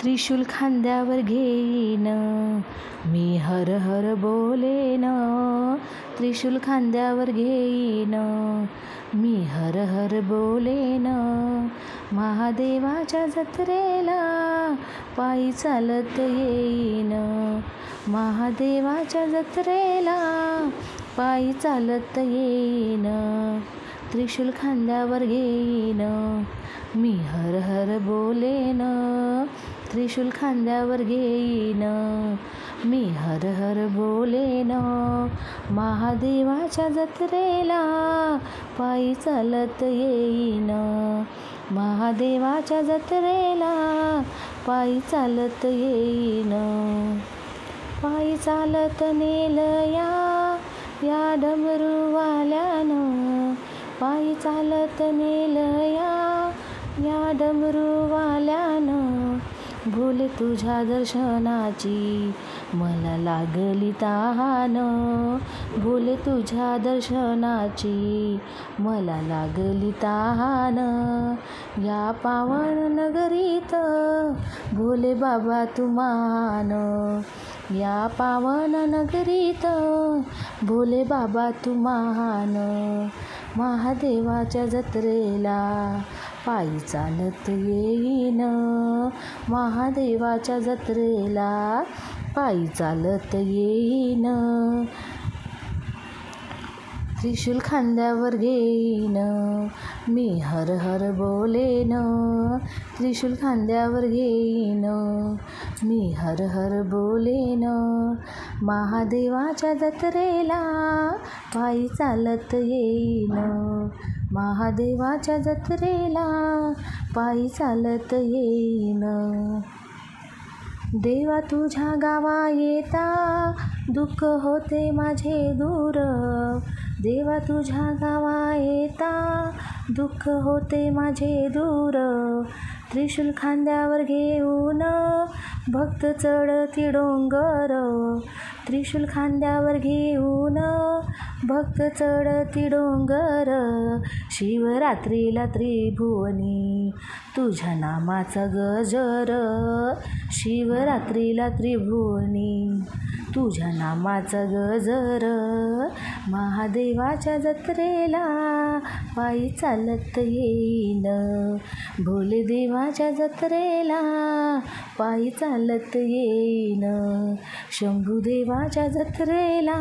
त्रिशूल खांद्यावर घेईन, मी हर हर बोलेन. त्रिशूल खांद्यावर घेईन, मी हर हर बोलेन. महादेवाच्या जत्रेला पायी चालत येईन. महादेवाच्या जत्रेला पायी चालत येईन. त्रिशूल खांद्यावर घेईन, मी हर हर बोलेन. त्रिशूल खांद्यावर घेईन, मी हर हर बोलेन. महादेवाच्या जत्रेला पायी चालत येईन. महादेवाच्या जत्रेला पायी चालत येईन. पायी चालत नेलया या डमरूवाल्यानं, पायी चालत नेलया या डमरूवाल्यानं. भोले तुझ्या दर्शनाची मला लागली तहान. भोले तुझ्या दर्शनाची मला लागली तहान. या पावन नगरीत भोले बाबा तू महान. या पावन नगरीत भोले बाबा तू महान. महादेवाच्या जत्रेला पायी चालत येईन. महादेवाच्या जत्रेला पायी चालत येईन. त्रिशूल खांद्यावर घेईन, मी हर हर बोलेन. त्रिशूल खांद्यावर घेईन, मी हर हर बोलेन. महादेवाच्या जत्रेला पायी चालत येईन. महादेवाच्या जत्रेला पायी चालत येईन. देवा तुझ्या गावा येता दुःख होते माझे दूर. देवा तुझ्या गावा येता दुःख होते माझे दूर. त्रिशूल खांद्यावर घेऊन भक्त चढती डोंगर. त्रिशूल खांद्यावर घेऊन भक्त चढती डोंगर. शिवरात्रीला त्रिभुवनी तुझ्या नामाचा गजर. शिवरात्रीला त्रिभुवनी तुझ्या नामाचा गजर. महादेवाच्या जत्रेला पायी चालत येईन. भोले देवाच्या जत्रेला पायी चालत येईन. शंभूदेवाच्या जत्रेला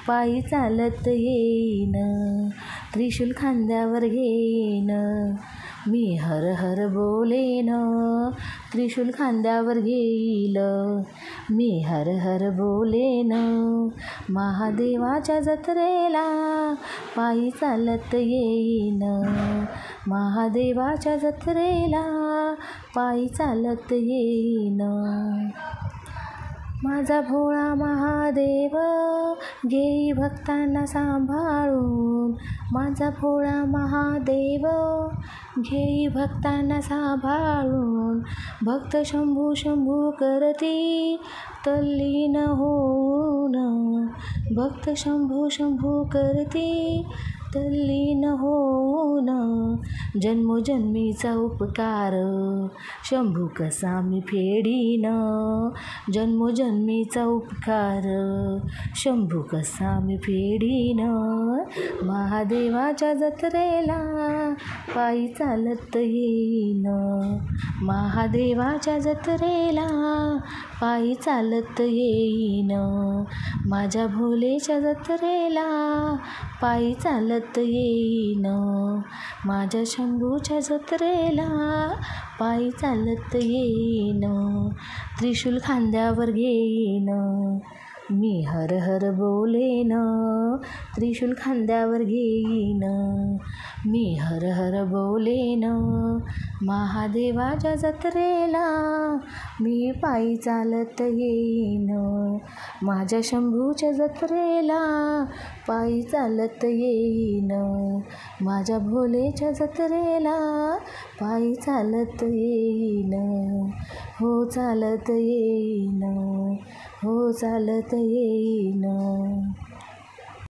पायी चालत येईन. त्रिशूल खांद्यावर घेईन, मी हर हर बोलेन. त्रिशूल खांद्यावर घेईल, मी हर हर बोलेन. महादेवाच्या जत्रेला पायी चालत येईन. महादेवाच्या जत्रेला पायी चालत येईन. माझा भोळा महादेव घेई भक्तांना सांभाळून. माझा भोळा महादेव घेई भक्तांना सांभाळून. भक्त शंभू शंभू करती तल्लीन होऊन. भक्त शंभू शंभू करती तल्लीन होऊन. जन्मोजन्मीचा उपकार शंभू कसा मी फेडीन. जन्मोजन्मीचा उपकार शंभू कसा मी फेडीन. महादेवाच्या जत्रेला पायी चालत येईन. महादेवाच्या जत्रेला पायी चालत येईन. माझ्या भोलेच्या जत्रेला पायी चालत येईन. माझ्या शंभूच्या जत्रेला पायी चालत येईन. त्रिशूल खांद्यावर घेईन, मी हर हर बोलेन. त्रिशूल खांद्यावर घेईन, मी हर हर बोलेन. महादेवाच्या जत्रेला मी पायी चालत येईन. माझ्या शंभूच्या जत्रेला पायी चालत येईन. माझ्या भोलेच्या जत्रेला पायी चालत येईन. हो चालत येईन, हो चालत येईन.